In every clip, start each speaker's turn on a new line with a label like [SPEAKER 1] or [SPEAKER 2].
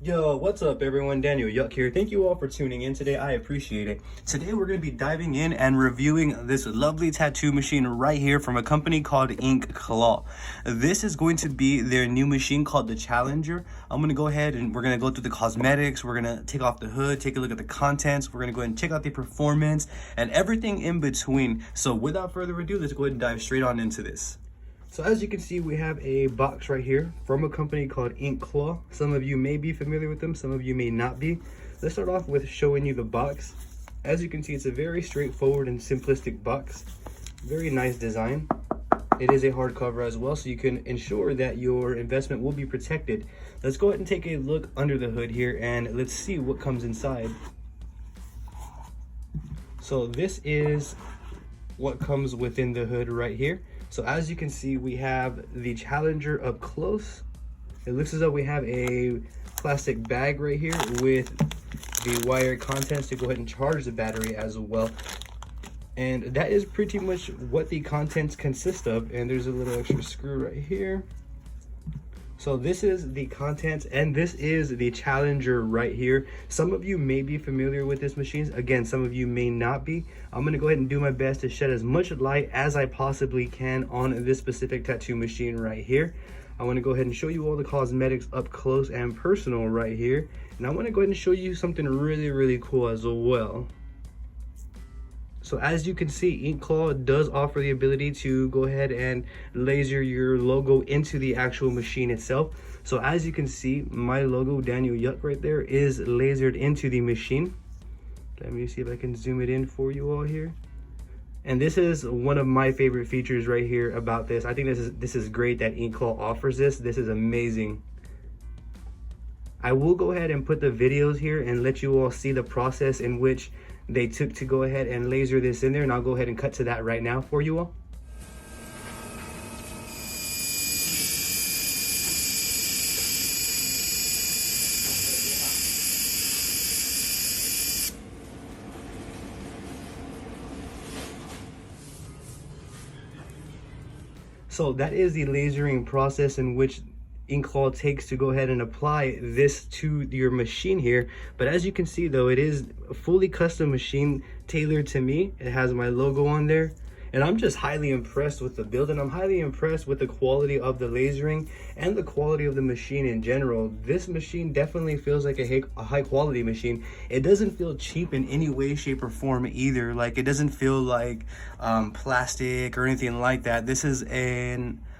[SPEAKER 1] Yo, what's up everyone? Daniel Yuck here. Thank you all for tuning in today. I appreciate it. Today we're going to be diving in and reviewing this lovely tattoo machine right here from a company called InkClaw. This is going to be their new machine called the Challenger. I'm going to go ahead and we're going to go through the cosmetics. We're going to take off the hood, take a look at the contents. We're going to go ahead and check out the performance and everything in between. So without further ado, let's go ahead and dive straight on into this. So as you can see, we have a box right here from a company called InkClaw. Some of you may be familiar with them, some of you may not be. Let's start off with showing you the box. As you can see, it's a very straightforward and simplistic box. Very nice design. It is a hardcover as well, so you can ensure that your investment will be protected. Let's go ahead and take a look under the hood here and let's see what comes inside. So this is what comes within the hood right here. So as you can see, we have the Challenger up close. It looks as though we have a plastic bag right here with the wire contents to go ahead and charge the battery as well. And that is pretty much what the contents consist of. And there's a little extra screw right here. So this is the contents, and this is the Challenger right here. Some of you may be familiar with this machine. Again, some of you may not be. I'm gonna go ahead and do my best to shed as much light as I possibly can on this specific tattoo machine right here. I wanna go ahead and show you all the cosmetics up close and personal right here. And I wanna go ahead and show you something really cool as well. So as you can see, InkClaw does offer the ability to go ahead and laser your logo into the actual machine itself. So as you can see, my logo, Daniel Yuck right there, is lasered into the machine. Let me see if I can zoom it in for you all here. And this is one of my favorite features right here about this. I think this is great that InkClaw offers this. This is amazing. I will go ahead and put the videos here and let you all see the process in which they took to go ahead and laser this in there, and I'll go ahead and cut to that right now for you all. So that is the lasering process in which InkClaw takes to go ahead and apply this to your machine here. But as you can see though, it is a fully custom machine tailored to me. It has my logo on there, and I'm just highly impressed with the build, and I'm highly impressed with the quality of the lasering and the quality of the machine in general. This machine definitely feels like a high quality machine. It doesn't feel cheap in any way, shape, or form either. Like, it doesn't feel like plastic or anything like that. This is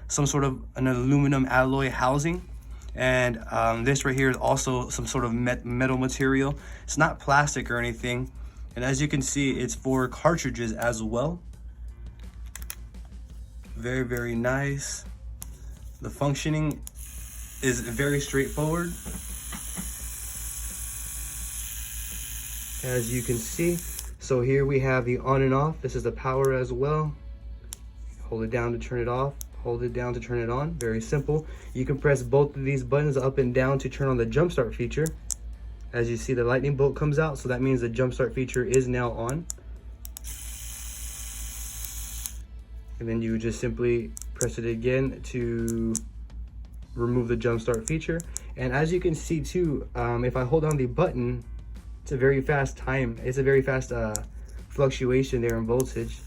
[SPEAKER 1] some sort of an aluminum alloy housing, and this right here is also some sort of metal material. It's not plastic or anything, and as you can see, it's for cartridges as well. Very nice. The functioning is very straightforward, as you can see. So here we have the on and off. This is the power as well. Hold it down to turn it off, hold it down to turn it on. Very simple. You can press both of these buttons up and down to turn on the jumpstart feature. As you see, the lightning bolt comes out, so that means the jumpstart feature is now on. And then you just simply press it again to remove the jumpstart feature. And as you can see too, if I hold down the button, it's a very fast fluctuation there in voltage.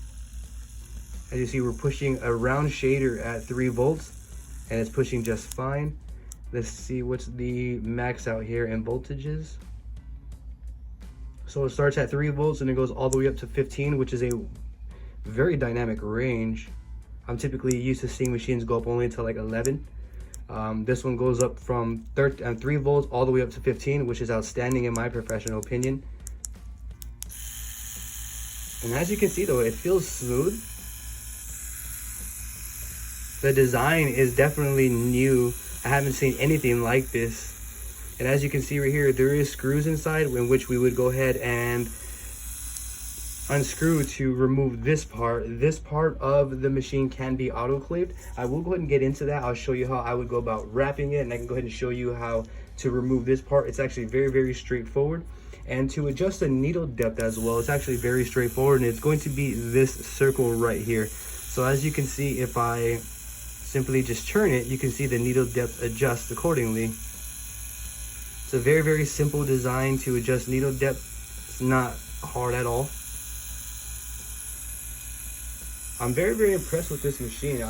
[SPEAKER 1] As you see, we're pushing a round shader at 3 volts, and it's pushing just fine. Let's see what's the max out here in voltages. So it starts at 3 volts and it goes all the way up to 15, which is a very dynamic range. I'm typically used to seeing machines go up only to like 11. This one goes up from 3 volts all the way up to 15, which is outstanding in my professional opinion. And as you can see though, it feels smooth. The design is definitely new. I haven't seen anything like this. And as you can see right here, there is screws inside in which we would go ahead and unscrew to remove this part. This part of the machine can be autoclaved. I will go ahead and get into that. I'll show you how I would go about wrapping it, and I can go ahead and show you how to remove this part. It's actually very straightforward. And to adjust the needle depth as well, it's actually very straightforward, and it's going to be this circle right here. So as you can see, if I simply just turn it, you can see the needle depth adjusts accordingly. It's a very, very simple design to adjust needle depth. It's not hard at all. I'm very, very impressed with this machine.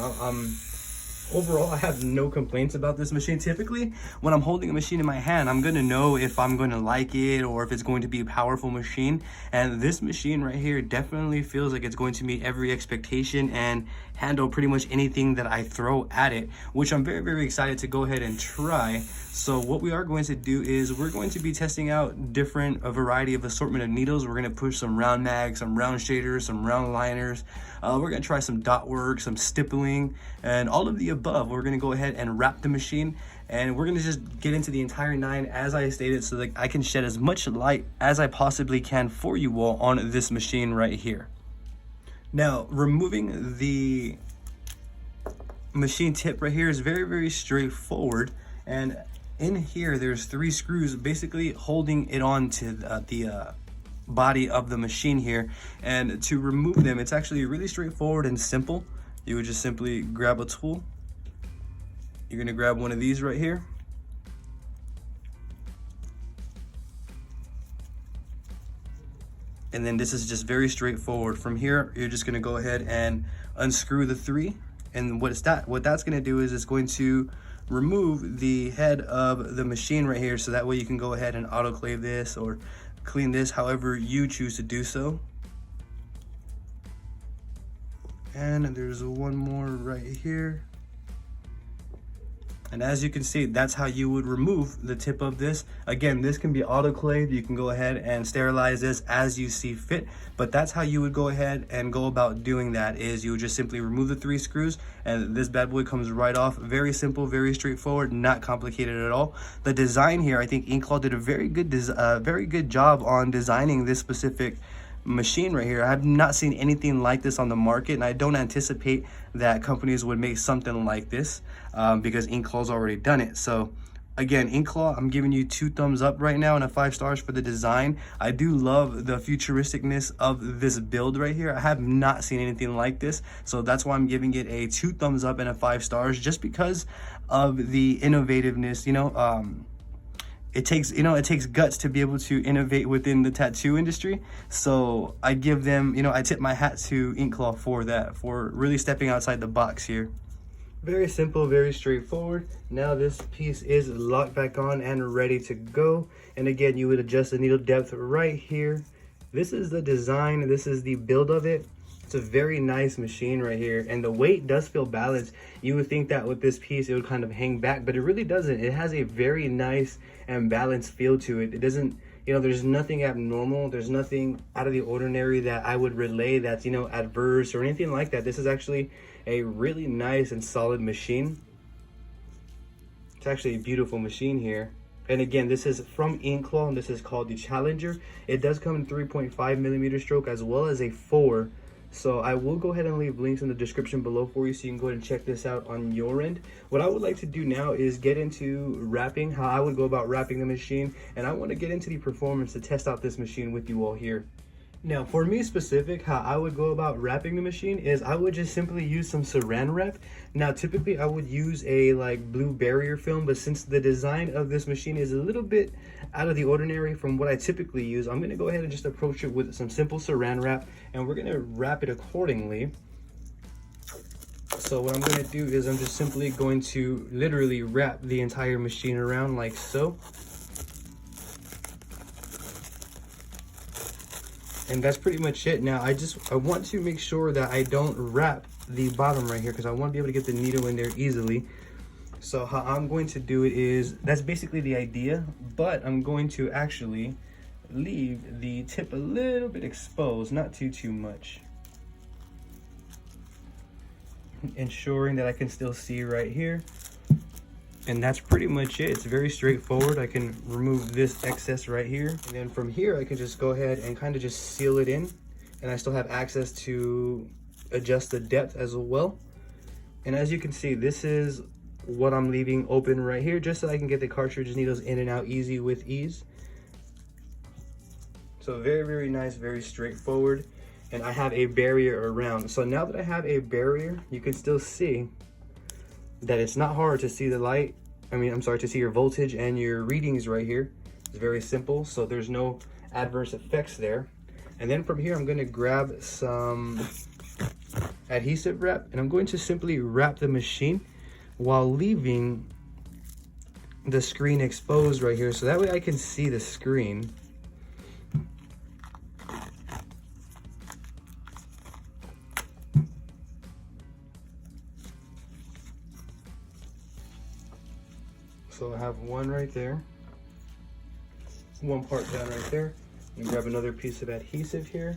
[SPEAKER 1] Overall, I have no complaints about this machine. Typically, when I'm holding a machine in my hand, I'm gonna know if I'm gonna like it or if it's going to be a powerful machine. And this machine right here definitely feels like it's going to meet every expectation and handle pretty much anything that I throw at it, which I'm very, very excited to go ahead and try. So what we are going to do is we're going to be testing out a variety of assortment of needles. We're gonna push some round mags, some round shaders, some round liners. We're gonna try some dot work, some stippling, and all of the above. We're gonna go ahead and wrap the machine, and we're gonna just get into the entire 9 as I stated, so that I can shed as much light as I possibly can for you all on this machine right here. Now, removing the machine tip right here is very, very straightforward, and in here there's 3 screws basically holding it on to the body of the machine here. And to remove them, it's actually really straightforward and simple. You would just simply grab a tool. You're gonna grab one of these right here, and then this is just very straightforward. From here, you're just gonna go ahead and unscrew the 3, and what that's gonna do is it's going to remove the head of the machine right here, so that way you can go ahead and autoclave this or clean this however you choose to do so. And there's one more right here. And as you can see, that's how you would remove the tip of this. Again, this can be autoclaved. You can go ahead and sterilize this as you see fit, but that's how you would go ahead and go about doing that. Is you would just simply remove the 3 screws and this bad boy comes right off. Very simple, very straightforward, not complicated at all. The design here, I think InkClaw did a very good job on designing this specific machine right here. I have not seen anything like this on the market, and I don't anticipate that companies would make something like this because InkClaw's already done it. So again, InkClaw, I'm giving you 2 thumbs up right now and a 5 stars for the design. I do love the futuristicness of this build right here. I have not seen anything like this, so that's why I'm giving it a 2 thumbs up and a 5 stars, just because of the innovativeness. It takes guts to be able to innovate within the tattoo industry. So I give them, I tip my hat to InkClaw for that, for really stepping outside the box here. Very simple, very straightforward. Now this piece is locked back on and ready to go. And again, you would adjust the needle depth right here. This is the design, this is the build of it. It's a very nice machine right here, and the weight does feel balanced. You would think that with this piece it would kind of hang back, but it really doesn't. It has a very nice and balanced feel to it. It doesn't, there's nothing abnormal, there's nothing out of the ordinary that I would relay that's, adverse or anything like that. This is actually a really nice and solid machine. It's actually a beautiful machine here. And again, this is from InkClaw, and this is called the Challenger. It does come in 3.5mm stroke as well as a 4. So I will go ahead and leave links in the description below for you, so you can go ahead and check this out on your end. What I would like to do now is get into wrapping, how I would go about wrapping the machine, and I want to get into the performance to test out this machine with you all here. Now, for me specific, how I would go about wrapping the machine is I would just simply use some saran wrap. Now, typically I would use a blue barrier film, but since the design of this machine is a little bit out of the ordinary from what I typically use, I'm gonna go ahead and just approach it with some simple saran wrap, and we're gonna wrap it accordingly. So what I'm gonna do is I'm just simply going to literally wrap the entire machine around like so. And that's pretty much it. Now I want to make sure that I don't wrap the bottom right here, because I want to be able to get the needle in there easily. So how I'm going to do it is, that's basically the idea, but I'm going to actually leave the tip a little bit exposed, not too much, ensuring that I can still see right here. And that's pretty much it. It's very straightforward. I can remove this excess right here, and then from here I can just go ahead and kind of just seal it in, and I still have access to adjust the depth as well. And as you can see, this is what I'm leaving open right here, just so I can get the cartridge needles in and out easy with ease. So very nice, very straightforward. And I have a barrier around. So now that I have a barrier, you can still see that it's not hard to see the light to see your voltage and your readings right here. It's very simple, so there's no adverse effects there. And then from here, I'm going to grab some adhesive wrap, and I'm going to simply wrap the machine while leaving the screen exposed right here, so that way I can see the screen. So I have one right there, one part down right there. And grab another piece of adhesive here.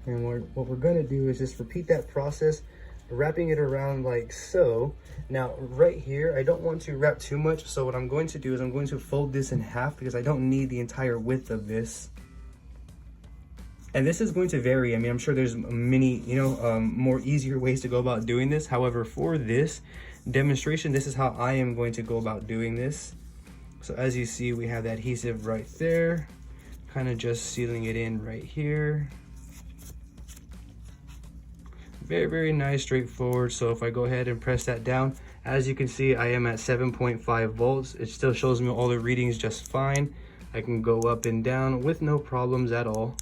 [SPEAKER 1] And what we're gonna do is just repeat that process, wrapping it around like so. Now, right here, I don't want to wrap too much, so what I'm going to do is I'm going to fold this in half because I don't need the entire width of this. And this is going to vary. I mean, I'm sure there's many, more easier ways to go about doing this. However, for this demonstration, this is how I am going to go about doing this. So as you see, we have the adhesive right there, kind of just sealing it in right here. Very, very nice, straightforward. So if I go ahead and press that down, as you can see, I am at 7.5 volts. It still shows me all the readings just fine. I can go up and down with no problems at all.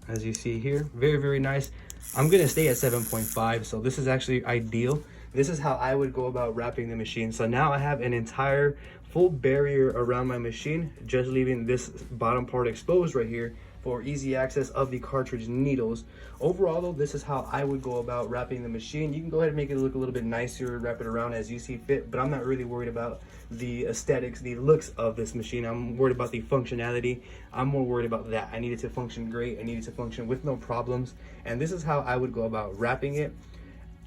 [SPEAKER 1] As you see here, very, very nice. I'm gonna stay at 7.5, so this is actually ideal. This is how I would go about wrapping the machine. So now I have an entire full barrier around my machine, just leaving this bottom part exposed right here for easy access of the cartridge needles. Overall though, this is how I would go about wrapping the machine. You can go ahead and make it look a little bit nicer, wrap it around as you see fit, but I'm not really worried about the aesthetics, the looks of this machine. I'm worried about the functionality. I'm more worried about that. I need it to function great. I need it to function with no problems. And this is how I would go about wrapping it.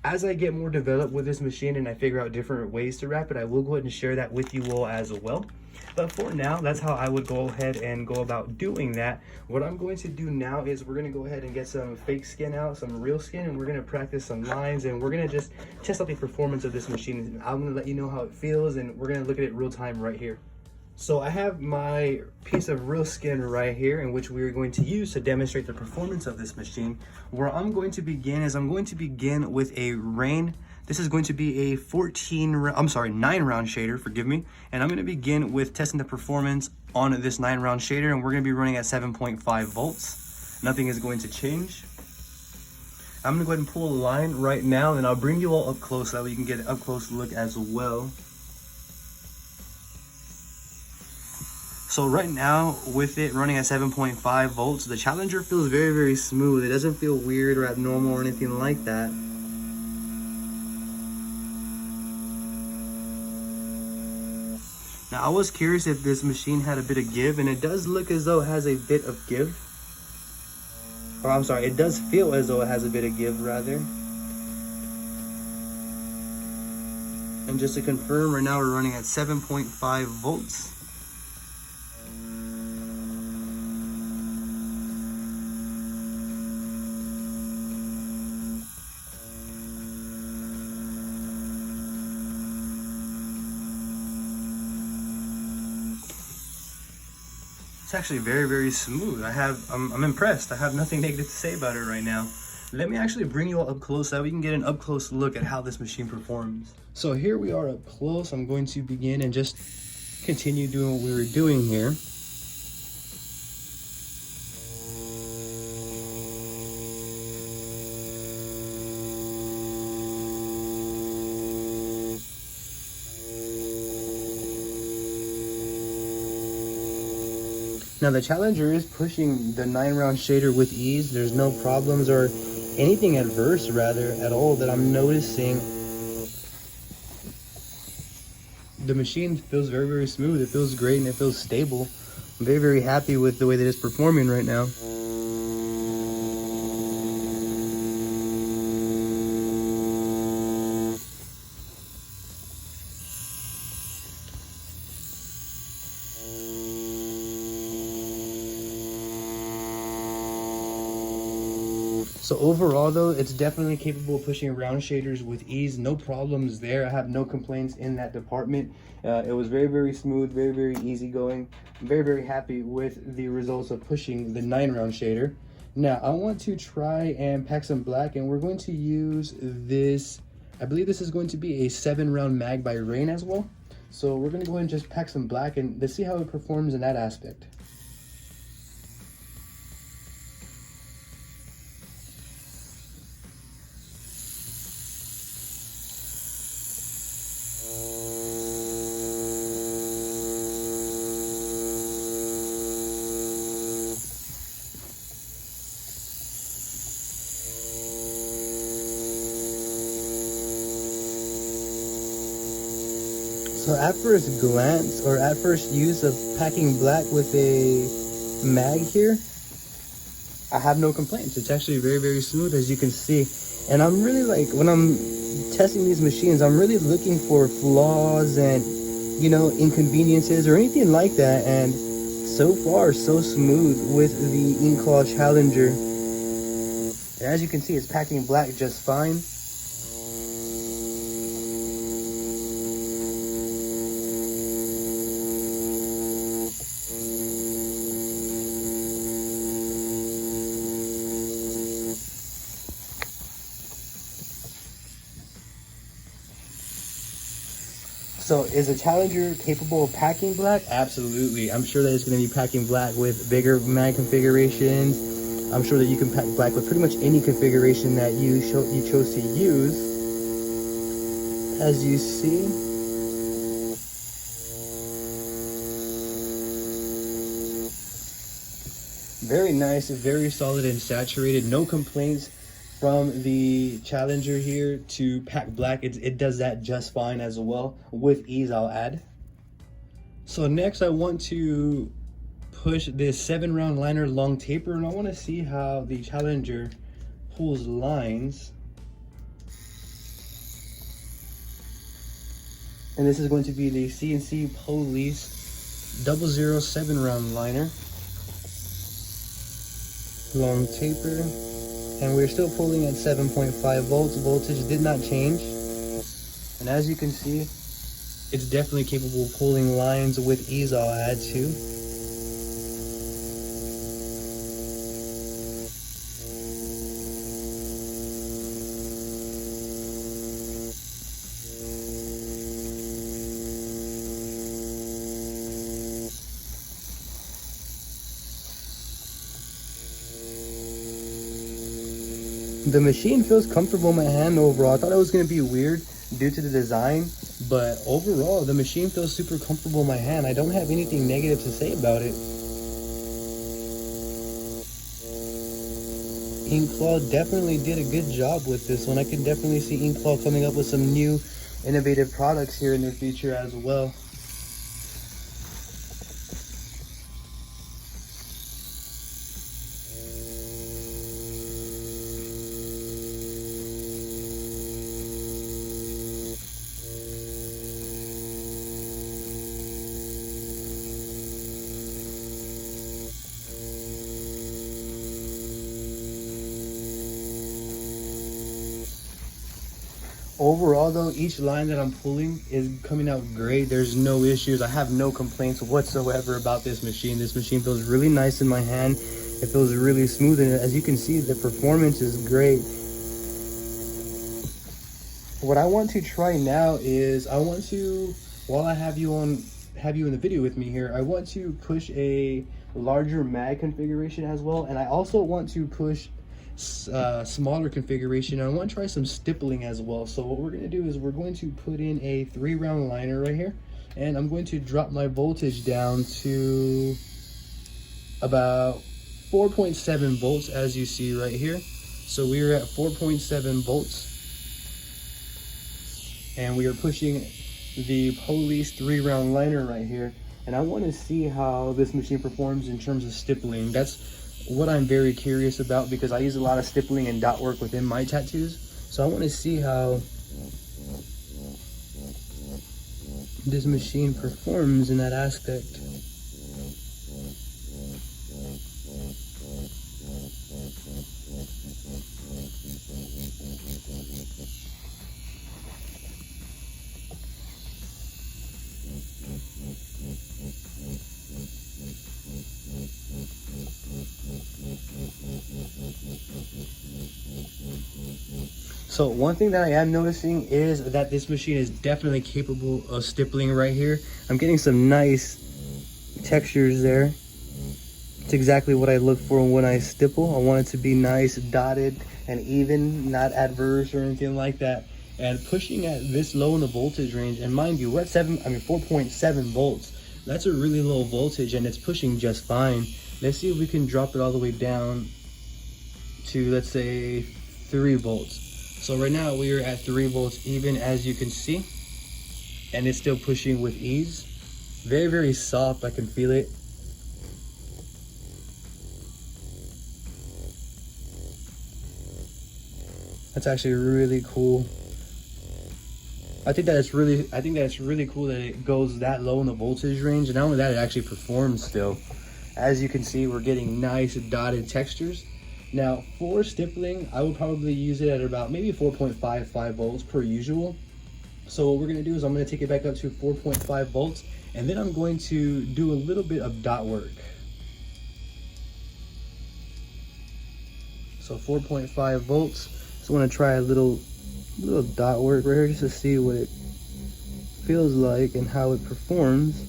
[SPEAKER 1] As I get more developed with this machine and I figure out different ways to wrap it, I will go ahead and share that with you all as well. But for now, that's how I would go ahead and go about doing that. What I'm going to do now is we're going to go ahead and get some fake skin out, some real skin, and we're going to practice some lines, and we're going to just test out the performance of this machine. I'm going to let you know how it feels, and we're going to look at it real time right here. So I have my piece of real skin right here, in which we're going to use to demonstrate the performance of this machine. Where I'm going to begin is I'm going to begin with a rain. This is going to be a 9-round shader, forgive me. And I'm going to begin with testing the performance on this 9-round shader, and we're going to be running at 7.5 volts. Nothing is going to change. I'm going to go ahead and pull a line right now, and I'll bring you all up close so that way you can get an up close look as well. So right now, with it running at 7.5 volts, the Challenger feels very, very smooth. It doesn't feel weird or abnormal or anything like that. Now, I was curious if this machine had a bit of give, and it does look as though it has a bit of give. Or I'm sorry, it does feel as though it has a bit of give, rather. And just to confirm, right now we're running at 7.5 volts. It's actually very, very smooth. I'm impressed. I have nothing negative to say about it right now. Let me actually bring you all up close so we can get an up close look at how this machine performs. So here we are up close. I'm going to begin and just continue doing what we were doing here. Now the Challenger is pushing the 9-round shader with ease. There's no problems or anything adverse rather at all that I'm noticing. The machine feels very, very smooth. It feels great and it feels stable. I'm very, very happy with the way that it's performing right now. So overall though, it's definitely capable of pushing round shaders with ease. No problems there. I have no complaints in that department. It was very, very smooth, very, very easygoing. I'm very, very happy with the results of pushing the 9-round shader. Now I want to try and pack some black, and we're going to use this I believe this is going to be a 7-round mag by Rain as well. So we're gonna go ahead and just pack some black and let's see how it performs in that aspect. So at first glance, or at first use of packing black with a mag here, I have no complaints. It's actually very, very smooth, as you can see. And I'm really like, when I'm testing these machines, I'm really looking for flaws and, you know, inconveniences or anything like that. And so far, so smooth with the InkClaw Challenger. And as you can see, it's packing black just fine. So is a Challenger capable of packing black? Absolutely. I'm sure that it's going to be packing black with bigger mag configurations. I'm sure that you can pack black with pretty much any configuration that you chose to use. As you see, very nice, very solid and saturated. No complaints from the Challenger here to pack black. It does that just fine as well, with ease, I'll add. So next I want to push this 7-round liner long taper, and I want to see how the Challenger pulls lines. And this is going to be the CNC Police 00 7-round liner. Long taper. And we're still pulling at 7.5 volts. Voltage did not change. And as you can see, it's definitely capable of pulling lines with ease, I'll add to. The machine feels comfortable in my hand overall. I thought it was going to be weird due to the design, but overall the machine feels super comfortable in my hand. I don't have anything negative to say about it. InkClaw definitely did a good job with this one. I can definitely see InkClaw coming up with some new innovative products here in their future as well. Overall though, each line that I'm pulling is coming out great. There's no issues. I have no complaints whatsoever about this machine. This machine feels really nice in my hand. It feels really smooth, and as you can see, the performance is great. What I want to try now is while I have you in the video with me here, I want to push a larger mag configuration as well, and I also want to push smaller configuration. I want to try some stippling as well. So what we're going to do is we're going to put in a 3-round liner right here, and I'm going to drop my voltage down to about 4.7 volts, as you see right here. So we are at 4.7 volts, and we are pushing the Police 3-round liner right here, and I want to see how this machine performs in terms of stippling. That's what I'm very curious about, because I use a lot of stippling and dot work within my tattoos. So I want to see how this machine performs in that aspect. So one thing that I am noticing is that this machine is definitely capable of stippling right here. I'm getting some nice textures there. It's exactly what I look for when I stipple. I want it to be nice, dotted, and even, not adverse or anything like that. And pushing at this low in the voltage range, and mind you, we're at 4.7 volts. That's a really low voltage, and it's pushing just fine. Let's see if we can drop it all the way down to, let's say, 3 volts. So right now we are at 3 volts even, as you can see, and it's still pushing with ease. Very, very soft. I can feel it. That's actually really cool. I think that's really cool that it goes that low in the voltage range, and not only that, it actually performs still. As you can see, we're getting nice dotted textures. Now for stippling, I would probably use it at about maybe 4.55 volts per usual. So what we're gonna do is I'm gonna take it back up to 4.5 volts, and then I'm going to do a little bit of dot work. So 4.5 volts. Just want to try a little dot work right here just to see what it feels like and how it performs.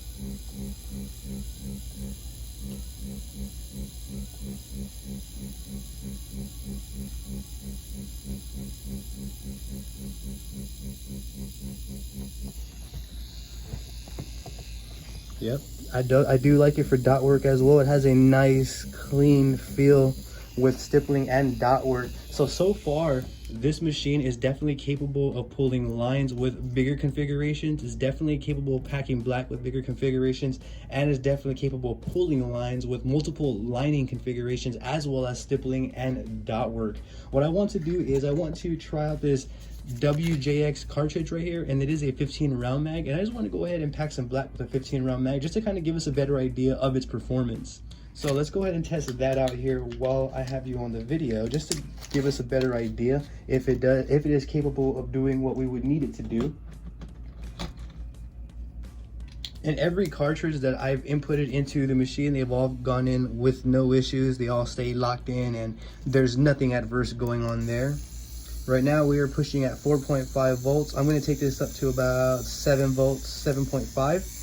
[SPEAKER 1] Yep, I do like it for dot work as well. It has a nice clean feel with stippling and dot work. So far this machine is definitely capable of pulling lines with bigger configurations, is definitely capable of packing black with bigger configurations, and is definitely capable of pulling lines with multiple lining configurations, as well as stippling and dot work. What I want to do is I want to try out this WJX cartridge right here, and it is a 15 round mag, and I just want to go ahead and pack some black with a 15 round mag just to kind of give us a better idea of its performance. So let's go ahead and test that out here while I have you on the video, just to give us a better idea if it is capable of doing what we would need it to do. And every cartridge that I've inputted into the machine, they've all gone in with no issues. They all stay locked in, and there's nothing adverse going on there. Right now we are pushing at 4.5 volts. I'm going to take this up to about 7 volts, 7.5.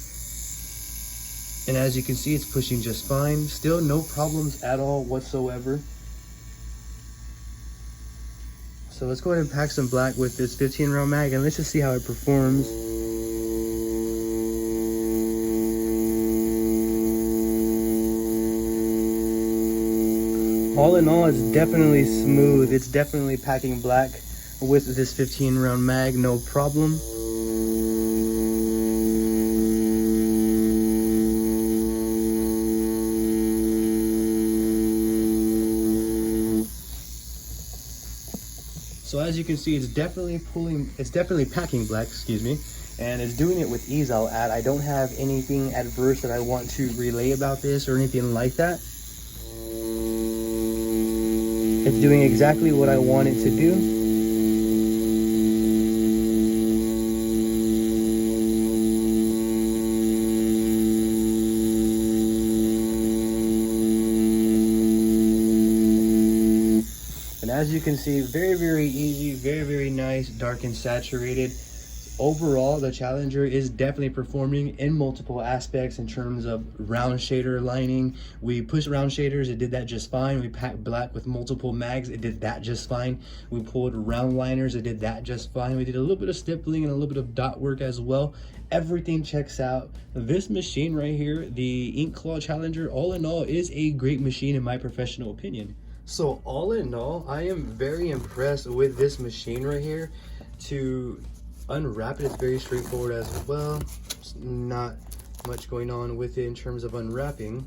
[SPEAKER 1] And as you can see, it's pushing just fine. Still no problems at all whatsoever. So let's go ahead and pack some black with this 15 round mag, and let's just see how it performs. All in all, it's definitely smooth. It's definitely packing black with this 15 round mag, no problem. So as you can see, it's definitely packing black, excuse me, and it's doing it with ease, I'll add. I don't have anything adverse that I want to relay about this or anything like that. It's doing exactly what I want it to do. And as you can see, very, very easy, very, very nice, dark and saturated. Overall, the Challenger is definitely performing in multiple aspects in terms of round shader lining. We pushed round shaders, it did that just fine. We packed black with multiple mags, it did that just fine. We pulled round liners, it did that just fine. We did a little bit of stippling and a little bit of dot work as well. Everything checks out. This machine right here, the InkClaw Challenger, all in all, is a great machine in my professional opinion. So all in all, I am very impressed with this machine right here. To unwrap it, it's very straightforward as well. There's not much going on with it in terms of unwrapping.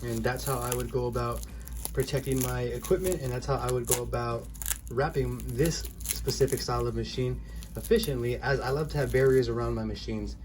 [SPEAKER 1] And that's how I would go about protecting my equipment, and that's how I would go about wrapping this specific style of machine efficiently, as I love to have barriers around my machines.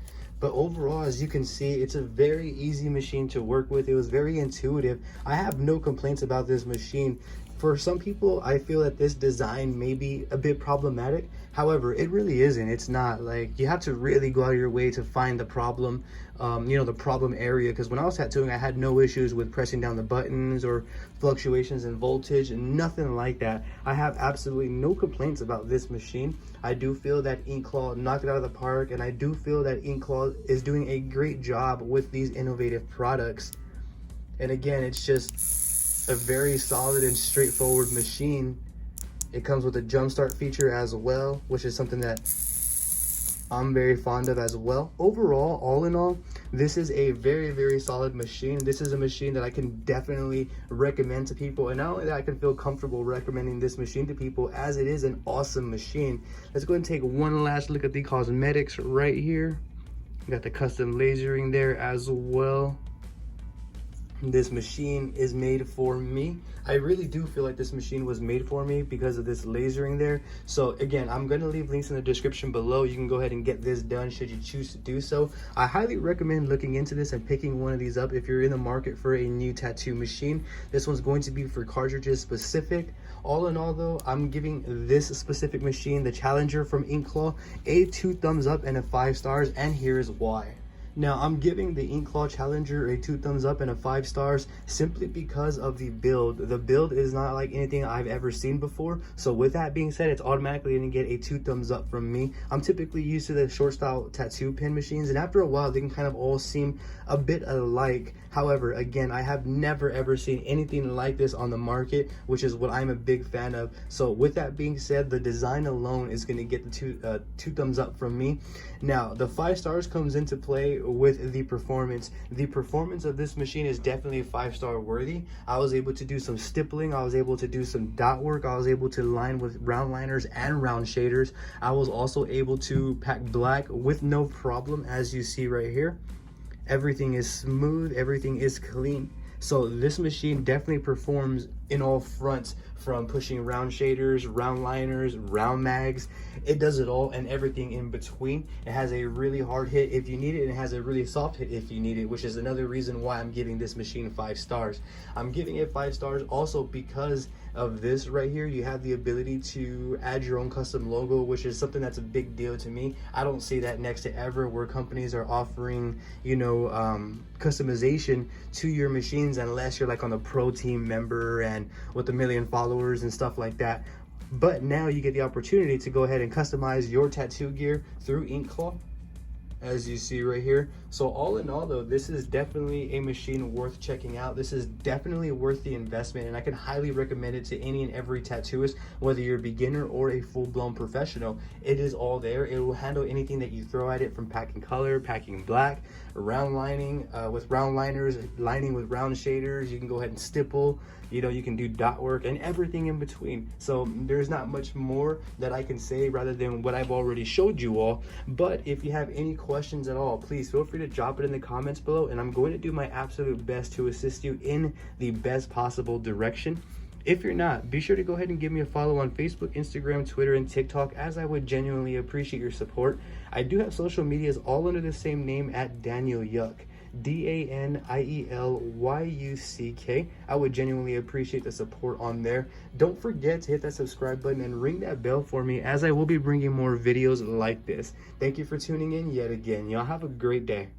[SPEAKER 1] But overall, as you can see, it's a very easy machine to work with. It was very intuitive. I have no complaints about this machine. For some people, I feel that this design may be a bit problematic. However, it really isn't. It's not. Like, you have to really go out of your way to find the problem, the problem area. Because when I was tattooing, I had no issues with pressing down the buttons or fluctuations in voltage, and nothing like that. I have absolutely no complaints about this machine. I do feel that InkClaw knocked it out of the park, and I do feel that InkClaw is doing a great job with these innovative products. And again, it's just a very solid and straightforward machine. It comes with a jumpstart feature as well, which is something that I'm very fond of as well. Overall, all in all, this is a very, very solid machine. This is a machine that I can definitely recommend to people, and not only that, I can feel comfortable recommending this machine to people, as it is an awesome machine. Let's go ahead and take one last look at the cosmetics right here. We got the custom lasering there as well. This machine is made for me. I really do feel like this machine was made for me because of this lasering there. So again, I'm going to leave links in the description below. You can go ahead and get this done should you choose to do so. I highly recommend looking into this and picking one of these up if you're in the market for a new tattoo machine. This one's going to be for cartridges specific. All in all though, I'm giving this specific machine, the Challenger from InkClaw, a 2 thumbs up and a 5 stars, and here's why. Now, I'm giving the InkClaw Challenger a 2 thumbs up and a 5 stars simply because of the build. The build is not like anything I've ever seen before. So with that being said, it's automatically going to get a 2 thumbs up from me. I'm typically used to the short style tattoo pen machines, and after a while, they can kind of all seem a bit alike. However, again, I have never ever seen anything like this on the market, which is what I'm a big fan of. So with that being said, the design alone is going to get the two thumbs up from me. Now, the 5 stars comes into play with the performance. The performance of this machine is definitely 5-star worthy. I was able to do some stippling. I was able to do some dot work. I was able to line with round liners and round shaders. I was also able to pack black with no problem, as you see right here. Everything is smooth, everything is clean. So this machine definitely performs in all fronts, from pushing round shaders, round liners, round mags. It does it all and everything in between. It has a really hard hit if you need it, and it has a really soft hit if you need it, which is another reason why I'm giving this machine 5 stars. I'm giving it 5 stars also because of this right here. You have the ability to add your own custom logo, which is something that's a big deal to me. I don't see that next to ever where companies are offering, customization to your machines, unless you're like on the pro team member and with 1 million followers and stuff like that. But now you get the opportunity to go ahead and customize your tattoo gear through InkClaw, as you see right here. So all in all though, this is definitely a machine worth checking out. This is definitely worth the investment, and I can highly recommend it to any and every tattooist, whether you're a beginner or a full-blown professional. It is all there. It will handle anything that you throw at it, from packing color, packing black, round lining with round liners, lining with round shaders. You can go ahead and stipple, you can do dot work and everything in between. So there's not much more that I can say rather than what I've already showed you all. But if you have any questions at all, please feel free to drop it in the comments below, and I'm going to do my absolute best to assist you in the best possible direction. If you're not, be sure to go ahead and give me a follow on Facebook, Instagram, Twitter, and TikTok, as I would genuinely appreciate your support. I do have social medias all under the same name at Daniel Yuck. DANIELYUCK. I would genuinely appreciate the support on there. Don't forget to hit that subscribe button and ring that bell for me, as I will be bringing more videos like this. Thank you for tuning in yet again. Y'all have a great day.